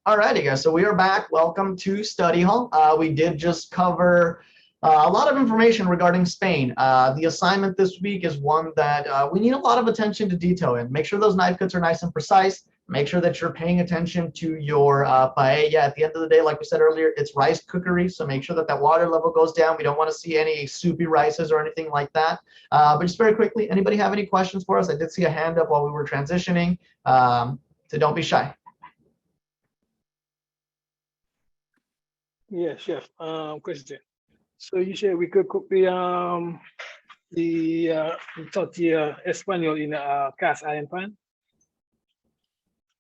Alrighty, guys. So we are back. Welcome to Study Hall. We did just cover a lot of information regarding Spain. The assignment this week is one that we need a lot of attention to detail in. Make sure those knife cuts are nice and precise. Make sure that you're paying attention to your paella. At the end of the day, like we said earlier, it's rice cookery, so make sure that that water level goes down. We don't want to see any soupy rices or anything like that. But just very quickly, anybody have any questions for us? I did see a hand up while we were transitioning, so don't be shy. Yes, chef. Question. So you said we could cook the tortilla español in a cast iron pan?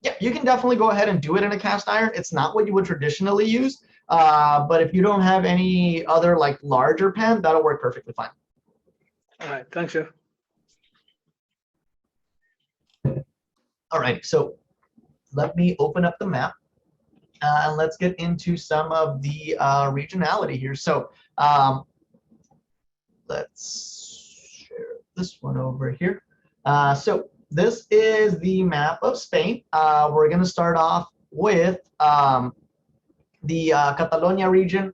Yeah, you can definitely go ahead and do it in a cast iron. It's not what you would traditionally use, but if you don't have any other like larger pan, that'll work perfectly fine. All right, thanks, chef. All right, so let me open up the map and let's get into some of the regionality here. So let's share this one over here. So this is the map of Spain. We're going to start off with the Catalonia region,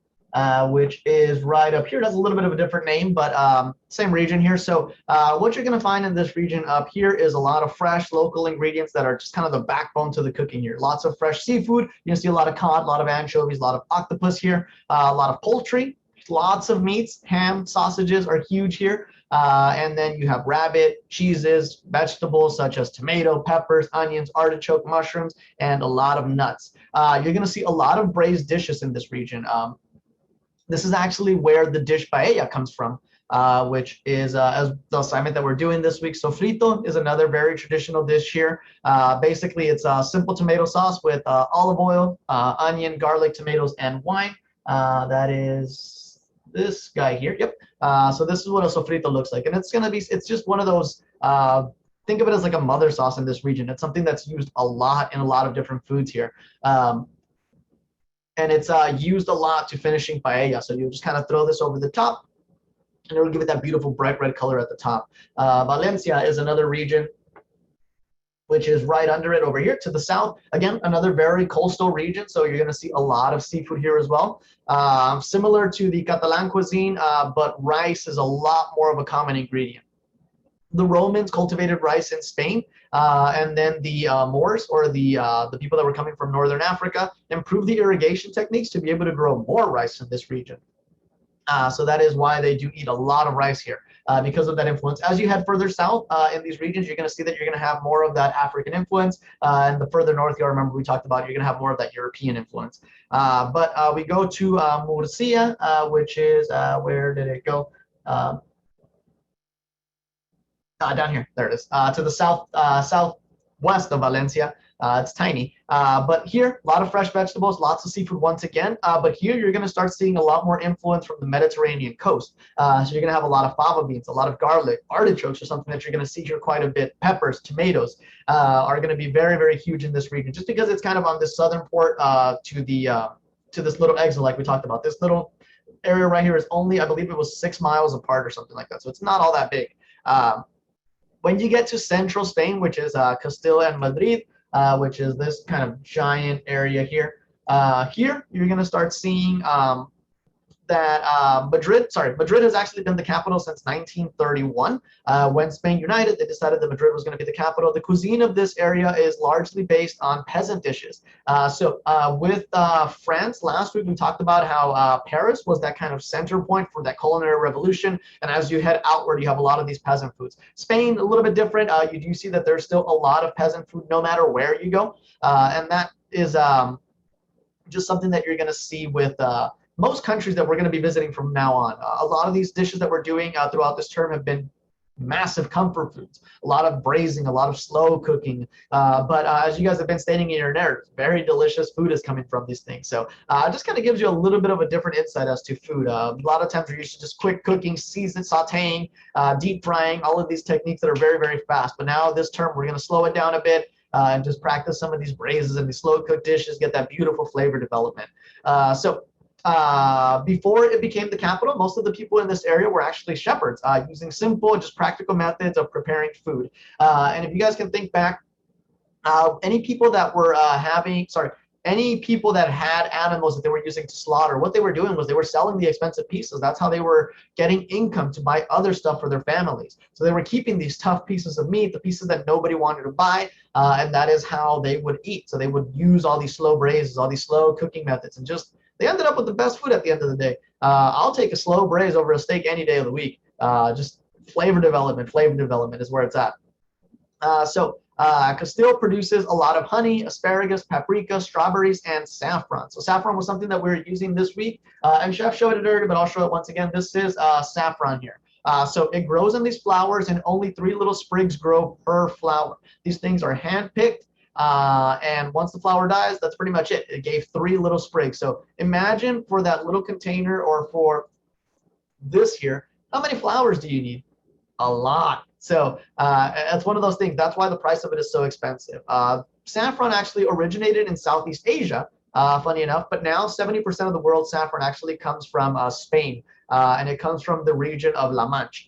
which is right up here. It has a little bit of a different name, but same region here. So what you're going to find in this region up here is a lot of fresh local ingredients that are just kind of the backbone to the cooking here. Lots of fresh seafood. You can see a lot of cod, a lot of anchovies, a lot of octopus here, a lot of poultry, lots of meats. Ham, sausages are huge here. And then you have rabbit, cheeses, vegetables such as tomato, peppers, onions, artichoke, mushrooms, and a lot of nuts. You're going to see a lot of braised dishes in this region. This is actually where the dish paella comes from, which is as the assignment that we're doing this week. Sofrito is another very traditional dish here. Basically, it's a simple tomato sauce with olive oil, onion, garlic, tomatoes, and wine. That is this guy here. Yep. So this is what a sofrito looks like, and it's just one of those. Think of it as like a mother sauce in this region. It's something that's used a lot in a lot of different foods here. And it's used a lot to finishing paella. So you just kind of throw this over the top, and it'll give it that beautiful bright red color at the top. Valencia is another region, which is right under it over here to the south. Again, another very coastal region, so you're going to see a lot of seafood here as well. Similar to the Catalan cuisine, but rice is a lot more of a common ingredient. The Romans cultivated rice in Spain, and then the Moors, or the people that were coming from northern Africa, improved the irrigation techniques to be able to grow more rice in this region. So that is why they do eat a lot of rice here, because of that influence. As you head further south in these regions, you're going to see that you're going to have more of that African influence. And the further north you are, remember we talked about, you're going to have more of that European influence. But we go to Murcia, which is, where did it go? Down here, there it is, to the southwest of Valencia. It's tiny, but here, a lot of fresh vegetables, lots of seafood once again. But here, you're going to start seeing a lot more influence from the Mediterranean coast. So you're going to have a lot of fava beans, a lot of garlic, artichokes are something that you're going to see here quite a bit. Peppers, tomatoes are going to be very, very huge in this region, just because it's kind of on this southern port to this little exit, like we talked about. This little area right here is only, I believe it was 6 miles apart or something like that. So it's not all that big. When you get to central Spain, which is Castilla and Madrid, which is this kind of giant area here, here you're going to start seeing that Madrid has actually been the capital since 1931. When Spain united, they decided that Madrid was going to be the capital. The cuisine of this area is largely based on peasant dishes. With France, last week we talked about how Paris was that kind of center point for that culinary revolution. And as you head outward, you have a lot of these peasant foods. Spain, a little bit different. You do see that there's still a lot of peasant food no matter where you go. And that is just something that you're going to see with most countries that we're going to be visiting from now on. A lot of these dishes that we're doing throughout this term have been massive comfort foods, a lot of braising, a lot of slow cooking. But as you guys have been stating in your narrative, very delicious food is coming from these things. So it just kind of gives you a little bit of a different insight as to food. A lot of times we're used to just quick cooking, season, sauteing, deep frying, all of these techniques that are very, very fast. But now this term, we're going to slow it down a bit and just practice some of these braises and these slow cooked dishes, get that beautiful flavor development. Before it became the capital, most of the people in this area were actually shepherds, using simple, just practical methods of preparing food. And if you guys can think back, any people that were any people that had animals that they were using to slaughter, what they were doing was they were selling the expensive pieces. That's how they were getting income to buy other stuff for their families. So they were keeping these tough pieces of meat, the pieces that nobody wanted to buy, and that is how they would eat. So they would use all these slow braises, all these slow cooking methods, and just they ended up with the best food at the end of the day. I'll take a slow braise over a steak any day of the week. Just flavor development is where it's at. Castile produces a lot of honey, asparagus, paprika, strawberries, and saffron. So saffron was something that we were using this week. And Chef showed it earlier, but I'll show it once again. This is saffron here. So it grows in these flowers, and only 3 little sprigs grow per flower. These things are hand-picked. And once the flower dies, that's pretty much it. It gave 3 little sprigs. So imagine for that little container, or for this here, how many flowers do you need? A lot. So that's one of those things. That's why the price of it is so expensive. Saffron actually originated in Southeast Asia, funny enough, but now 70% of the world's saffron actually comes from Spain, and it comes from the region of La Mancha.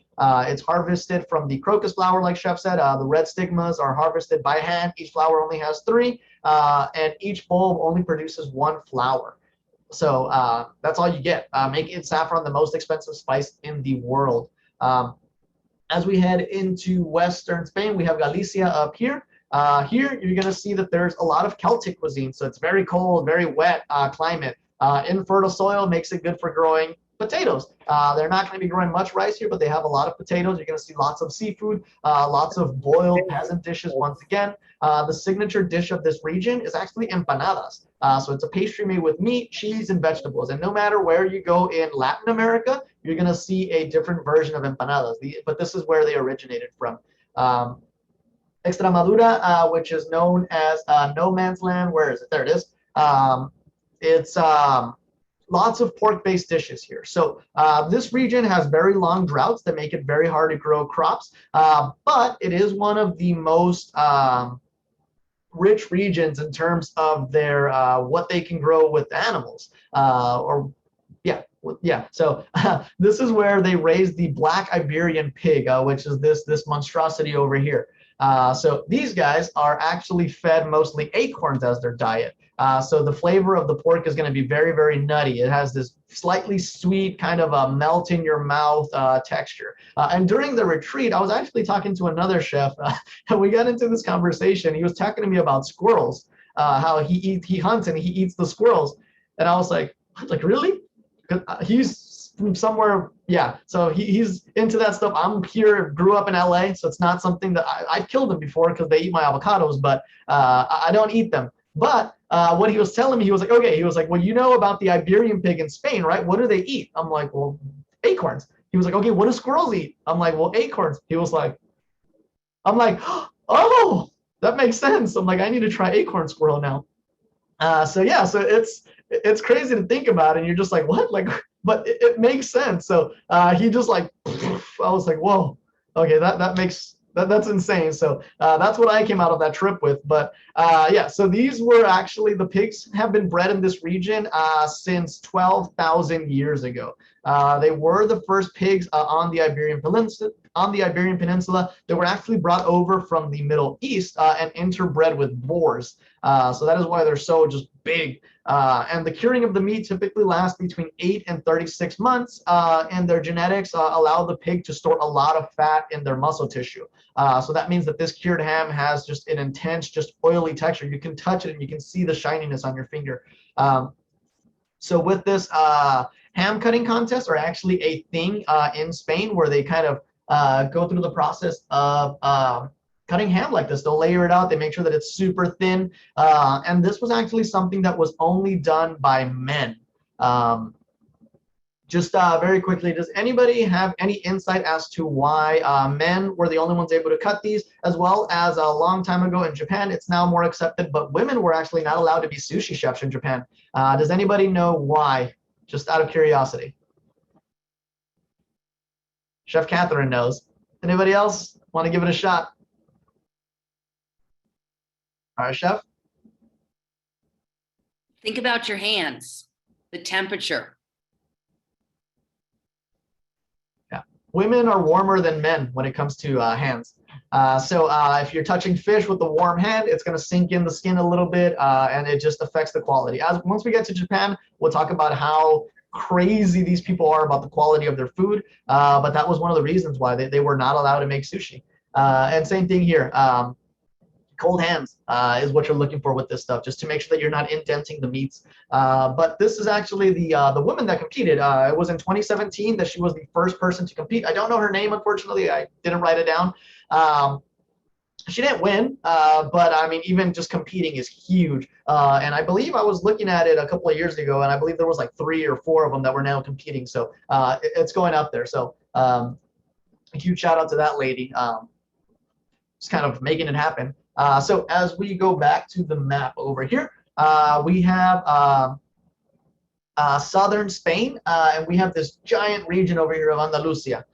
It's harvested from the crocus flower, like Chef said. The red stigmas are harvested by hand. Each flower only has 3, and each bulb only produces 1 flower. So that's all you get, making saffron the most expensive spice in the world. As we head into Western Spain, we have Galicia up here. Here, you're going to see that there's a lot of Celtic cuisine. So it's very cold, very wet climate. Infertile soil makes it good for growing potatoes. They're not going to be growing much rice here, but they have a lot of potatoes. You're going to see lots of seafood, lots of boiled peasant dishes once again. The signature dish of this region is actually empanadas. So it's a pastry made with meat, cheese, and vegetables. And no matter where you go in Latin America, you're going to see a different version of empanadas. But this is where they originated from. Extremadura, which is known as no man's land. Where is it? There it is. It's lots of pork-based dishes here. So this region has very long droughts that make it very hard to grow crops, but it is one of the most rich regions in terms of their what they can grow with animals. So this is where they raise the black Iberian pig, which is this monstrosity over here. So these guys are actually fed mostly acorns as their diet. So the flavor of the pork is going to be very, very nutty. It has this slightly sweet kind of a melt in your mouth texture. And during the retreat, I was actually talking to another chef, and we got into this conversation. He was talking to me about squirrels, how he hunts and he eats the squirrels. And I was like, really? He's from somewhere, yeah. So he's into that stuff. I'm here, grew up in LA, so it's not something that I've killed them before because they eat my avocados, but I don't eat them. But what he was telling me, he was like, okay, he was like, well, you know about the Iberian pig in Spain, right? What do they eat? I'm like, well, acorns. He was like, okay, what do squirrels eat? I'm like, well, acorns. He was like, I'm like, oh, that makes sense. I'm like, I need to try acorn squirrel now. So yeah, so it's crazy to think about, and you're just like, what? Like, but it makes sense. So he just like, I was like, whoa, okay, that's insane. So that's what I came out of that trip with. But yeah, so these were actually, the pigs have been bred in this region since 12,000 years ago. They were the first pigs on the Iberian Peninsula. They were actually brought over from the Middle East and interbred with boars. So that is why they're so just big. And the curing of the meat typically lasts between 8 and 36 months, and their genetics allow the pig to store a lot of fat in their muscle tissue. So that means that this cured ham has just an intense, just oily texture. You can touch it and you can see the shininess on your finger. So with this, ham cutting contests are actually a thing in Spain, where they kind of go through the process of cutting ham like this. They'll layer it out. They make sure that it's super thin. And this was actually something that was only done by men. Just very quickly, does anybody have any insight as to why men were the only ones able to cut these? As well as a long time ago in Japan, it's now more accepted, but women were actually not allowed to be sushi chefs in Japan. Does anybody know why? Just out of curiosity. Chef Catherine knows. Anybody else want to give it a shot? All right, Chef. Think about your hands, the temperature. Yeah. women are warmer than men when it comes to hands. So if you're touching fish with a warm hand, it's going to sink in the skin a little bit, and it just affects the quality. As once we get to Japan, we'll talk about how crazy these people are about the quality of their food. But that was one of the reasons why they were not allowed to make sushi. And same thing here. Cold hands is what you're looking for with this stuff, just to make sure that you're not indenting the meats. But this is actually the woman that competed. It was in 2017 that she was the first person to compete. I don't know her name, unfortunately. I didn't write it down. She didn't win, but I mean, even just competing is huge. And I believe I was looking at it a couple of years ago, and I believe there was like 3 or 4 of them that were now competing. So it's going up there. So a huge shout out to that lady. Just kind of making it happen. So as we go back to the map over here, we have southern Spain, and we have this giant region over here of Andalusia.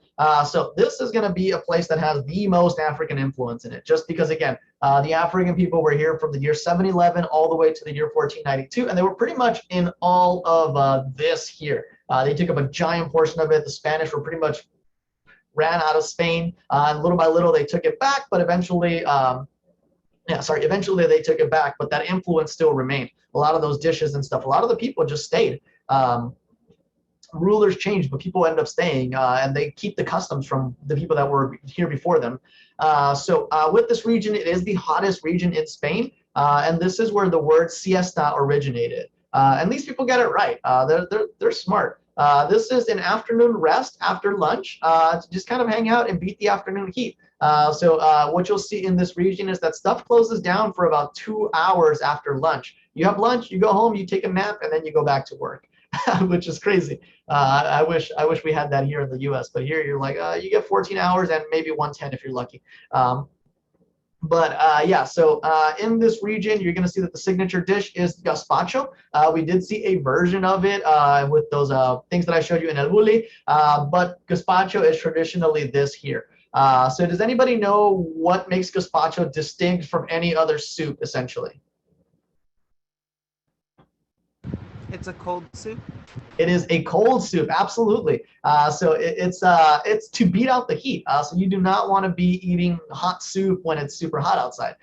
So this is going to be a place that has the most African influence in it, just because, again, the African people were here from the year 711 all the way to the year 1492, and they were pretty much in all of this here. They took up a giant portion of it. The Spanish were pretty much ran out of Spain, and little by little they took it back, but eventually, eventually they took it back, but that influence still remained. A lot of those dishes and stuff, a lot of the people just stayed. Rulers changed, but people end up staying, and they keep the customs from the people that were here before them. So with this region, it is the hottest region in Spain, and this is where the word siesta originated. And these people get it right. They're smart. This is an afternoon rest after lunch to just kind of hang out and beat the afternoon heat. So what you'll see in this region is that stuff closes down for about 2 hours after lunch. You have lunch, you go home, you take a nap, and then you go back to work, which is crazy. I wish we had that here in the U.S., but here you're like, you get 14 hours and maybe 110 if you're lucky. Yeah, so in this region, you're going to see that the signature dish is gazpacho. We did see a version of it with those things that I showed you in El Bulli, but gazpacho is traditionally this here. So does anybody know what makes gazpacho distinct from any other soup, essentially? It's a cold soup. It is a cold soup, absolutely. So it's to beat out the heat. So you do not want to be eating hot soup when it's super hot outside.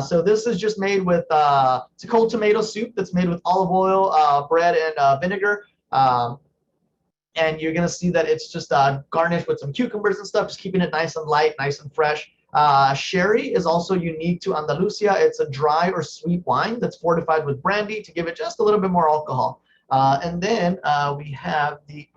So this is just made with it's a cold tomato soup that's made with olive oil, bread, and vinegar. And you're gonna see that it's just garnished with some cucumbers and stuff, just keeping it nice and light, nice and fresh. Sherry is also unique to Andalusia. It's a dry or sweet wine that's fortified with brandy to give it just a little bit more alcohol. And then we have the,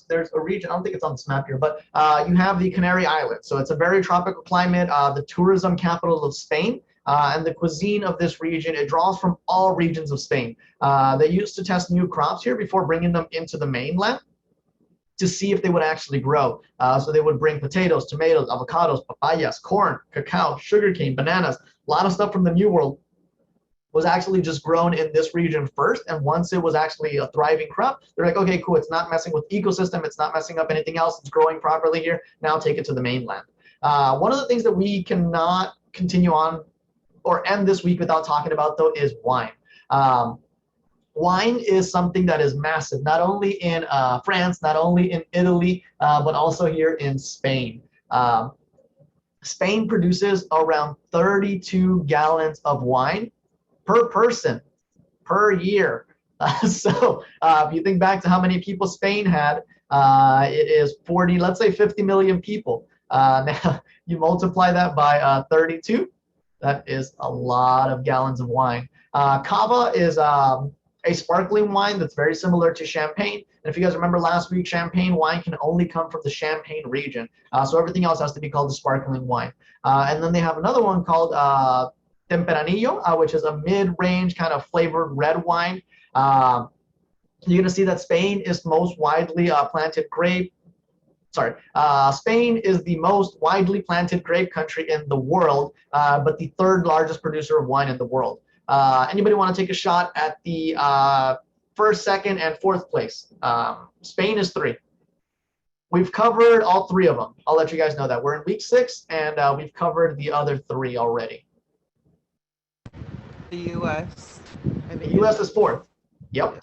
there's a region, I don't think it's on this map here, but you have the Canary Islands. So it's a very tropical climate, the tourism capital of Spain. And the cuisine of this region, it draws from all regions of Spain. They used to test new crops here before bringing them into the mainland to see if they would actually grow. So they would bring potatoes, tomatoes, avocados, papayas, corn, cacao, sugarcane, bananas, a lot of stuff from the New World was actually just grown in this region first. And once it was actually a thriving crop, they're like, okay, cool, it's not messing with ecosystem, it's not messing up anything else, it's growing properly here, now take it to the mainland. One of the things that we cannot continue on or end this week without talking about, though, is wine. Wine is something that is massive, not only in France, not only in Italy, but also here in Spain. Spain produces around 32 gallons of wine per person per year. So if you think back to how many people Spain had, it is 40, let's say 50 million people. Now you multiply that by 32. That is a lot of gallons of wine. Cava is a sparkling wine that's very similar to champagne. And if you guys remember last week, champagne wine can only come from the Champagne region. So everything else has to be called a sparkling wine. And then they have another one called Tempranillo, which is a mid-range kind of flavored red wine. You're going to see that Spain is most widely planted grape. Spain is the most widely planted grape country in the world, but the third largest producer of wine in the world. Anybody want to take a shot at the first, second, and fourth place? Spain is 3. We've covered all 3 of them. I'll let you guys know that. We're in week 6, and we've covered the other 3 already. The U.S. The U.S. is 4th. Yep.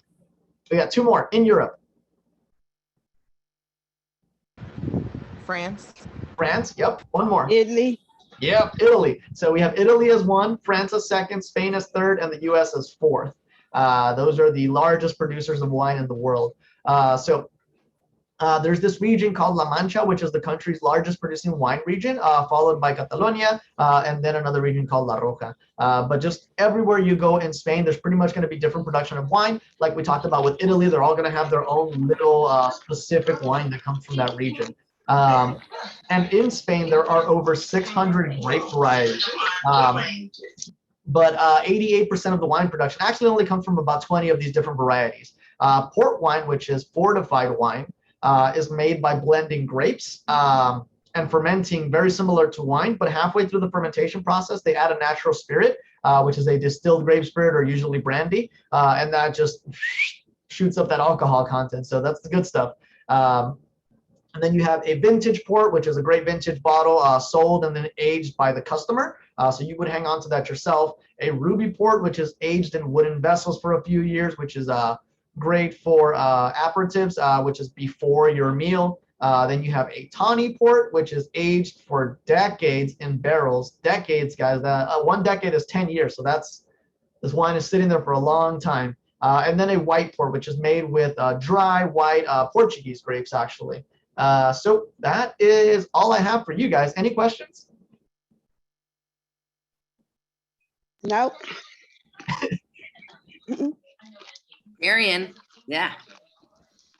We got 2 more in Europe. France. France, yep. One more. Italy. Yep, Italy. So we have Italy as one, France as second, Spain as third, and the US as fourth. Those are the largest producers of wine in the world. There's this region called La Mancha, which is the country's largest producing wine region, followed by Catalonia, and then another region called La Roja. But just everywhere you go in Spain, there's pretty much going to be different production of wine. Like we talked about with Italy, they're all going to have their own little specific wine that comes from that region. And in Spain, there are over 600 grape varieties. But 88% of the wine production actually only comes from about 20 of these different varieties. Port wine, which is fortified wine, is made by blending grapes and fermenting, very similar to wine, but halfway through the fermentation process, they add a natural spirit, which is a distilled grape spirit or usually brandy, and that just shoots up that alcohol content. So that's the good stuff. And then you have a vintage port, which is a great vintage bottle sold and then aged by the customer. So you would hang on to that yourself. A ruby port, which is aged in wooden vessels for a few years, which is great for aperitifs, which is before your meal. Then you have a tawny port, which is aged for decades in barrels. Decades, guys. 1 decade is 10 years. So this wine is sitting there for a long time. And then a white port, which is made with dry white Portuguese grapes, actually. So that is all I have for you guys. Any questions? Nope. Marion, yeah.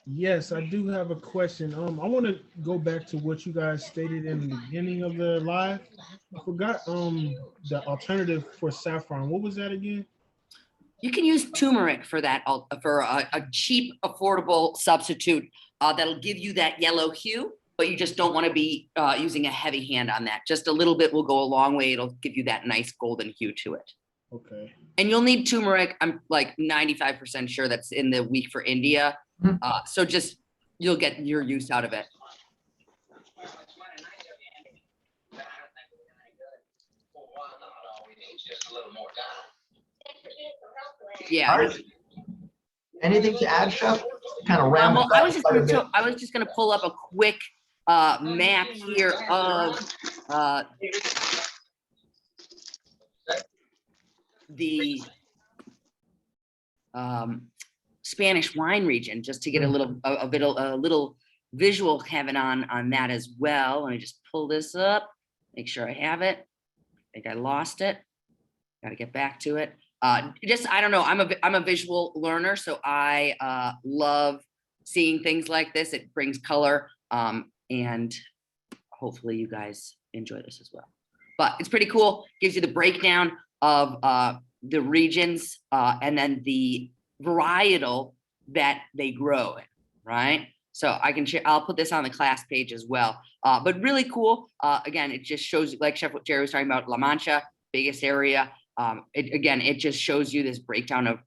Yes, I do have a question. I want to go back to what you guys stated in the beginning of the live. I forgot the alternative for saffron. What was that again? You can use turmeric for that, for a cheap, affordable substitute that'll give you that yellow hue, but you just don't want to be using a heavy hand on that. Just a little bit will go a long way. It'll give you that nice golden hue to it. Okay. And you'll need turmeric. I'm like 95% sure that's in the week for India. So just, you'll get your use out of it. Yeah. All right. Anything to add, Chef? Kind of ramble. Well, I was just gonna pull up a quick map here of the Spanish wine region, just to get a little visual having on that as well. Let me just pull this up, make sure I have it. I think I lost it. Got to get back to it. I don't know. I'm a visual learner, so I love seeing things like this. It brings color, and hopefully you guys enjoy this as well. But it's pretty cool. Gives you the breakdown of the regions and then the varietal that they grow in, right? So I can share. I'll put this on the class page as well. But really cool. Again, it just shows, like Chef Jerry was talking about, La Mancha, biggest area. It just shows you this breakdown of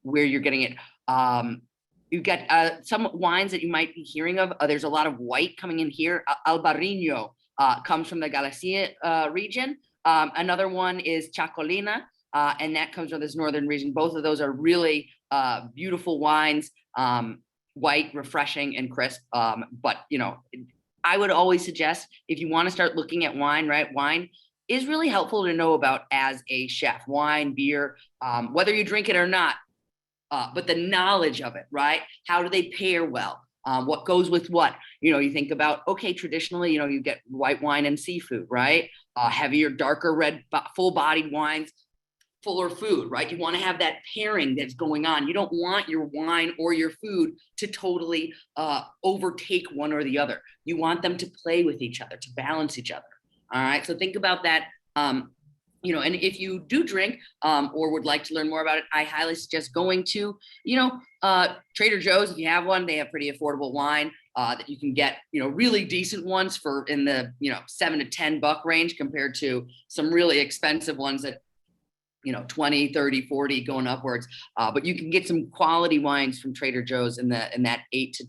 where you're getting it. You've got some wines that you might be hearing of. There's a lot of white coming in here. Albarino comes from the Galicia region. Another one is Chacolina, and that comes from this northern region. Both of those are really beautiful wines, white, refreshing, and crisp. But, you know, I would always suggest, if you want to start looking at wine, right, wine is really helpful to know about as a chef. Wine, beer, whether you drink it or not, but the knowledge of it, right? How do they pair well? What goes with what? You know, you think about, okay, traditionally, you know, you get white wine and seafood, right? Heavier, darker red, full-bodied wines, fuller food, right? You want to have that pairing that's going on. You don't want your wine or your food to totally overtake one or the other. You want them to play with each other, to balance each other. All right, so think about that. You know, and if you do drink or would like to learn more about it, I highly suggest going to, you know, Trader Joe's. If you have one, they have pretty affordable wine that you can get, you know, really decent ones for in the, you know, $7 to $10 range compared to some really expensive ones that, you know, 20, 30, 40 going upwards. But you can get some quality wines from Trader Joe's in that 8 to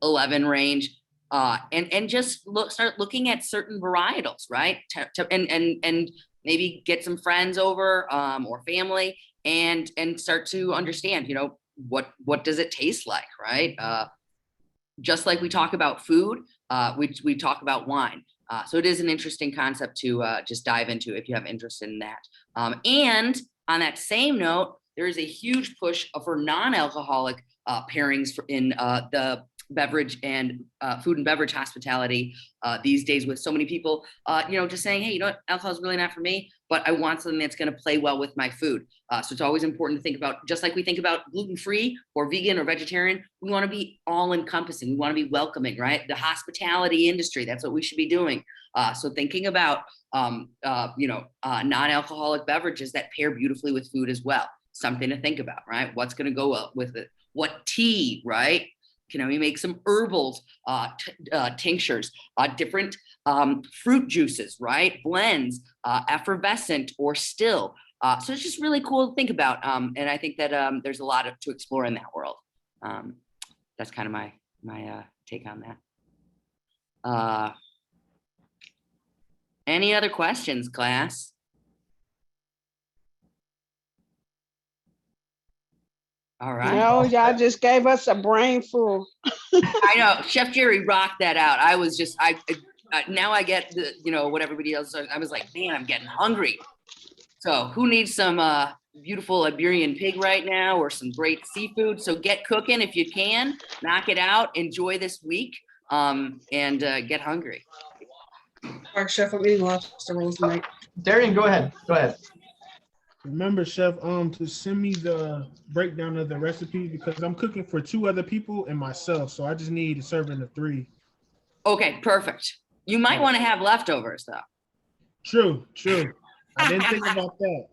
11 range. And just start looking at certain varietals, right? And maybe get some friends over or family and start to understand, you know, what does it taste like, right? Just like we talk about food, we talk about wine. So it is an interesting concept to just dive into if you have interest in that. And on that same note, there is a huge push for non-alcoholic pairings in the beverage and food and beverage hospitality these days, with so many people, just saying, hey, alcohol is really not for me, but I want something that's going to play well with my food. So it's always important to think about, just like we think about gluten-free or vegan or vegetarian, we want to be all encompassing. We want to be welcoming, right? The hospitality industry, that's what we should be doing. So thinking about, non-alcoholic beverages that pair beautifully with food as well. Something to think about, right? What's going to go up with it? What tea, right? Can we make some herbals, tinctures, different fruit juices, right? Blends, effervescent or still. So it's just really cool to think about. And I think that there's a lot to explore in that world. That's kind of my take on that. Any other questions, class? All right. No, y'all just gave us a brain full. I know Chef Jerry rocked that out. I was just, now I get what everybody else. I was like, man, I'm getting hungry. So who needs some beautiful Iberian pig right now, or some great seafood? So get cooking if you can, knock it out, enjoy this week, and get hungry. All right, Chef, I'm eating lobster rolls tonight. Darian, go ahead. Remember, Chef, to send me the breakdown of the recipe, because I'm cooking for 2 other people and myself, so I just need a serving of 3. Okay, perfect. You might want to have leftovers though. True. I didn't think about that.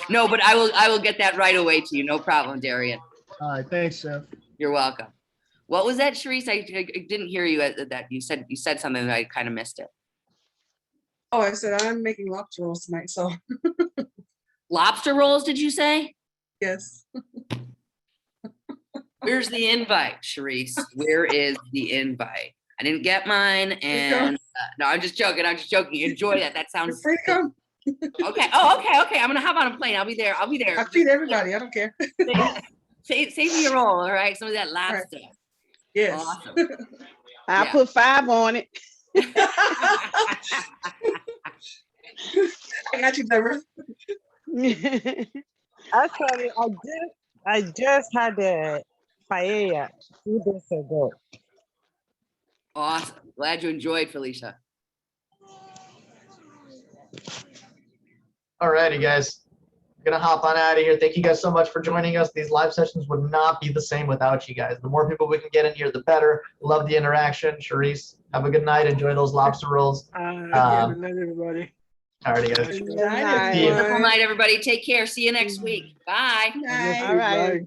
No, but I will get that right away to you. No problem, Darian. All right, thanks, Chef. You're welcome. What was that, Sharice? I didn't hear you at that. You said something that I kind of missed it. Oh, I said I'm making lobster rolls tonight, so Lobster rolls, did you say? yes. Where's the invite, Sharice? Where is the invite? I didn't get mine, and no, I'm just joking. Enjoy that. That sounds Free to come. okay. Oh, okay. I'm gonna hop on a plane. I'll be there. I feed everybody. I don't care. Save me a roll, all right? Some of that lobster. Right. Yes. Awesome. I Yeah. put 5 on it. I got you, Deborah. Actually, I just had a paella 2 days ago. Awesome. Glad you enjoyed, Felicia. All righty, guys. I'm gonna hop on out of here. Thank you guys so much for joining us. These live sessions would not be the same without you guys. The more people we can get in here, the better. Love the interaction. Sharice, have a good night. Enjoy those lobster rolls. Good night, everybody. All righty, guys. Good night. Wonderful night, everybody. Take care. See you next week. Bye. Night. All right. Bye.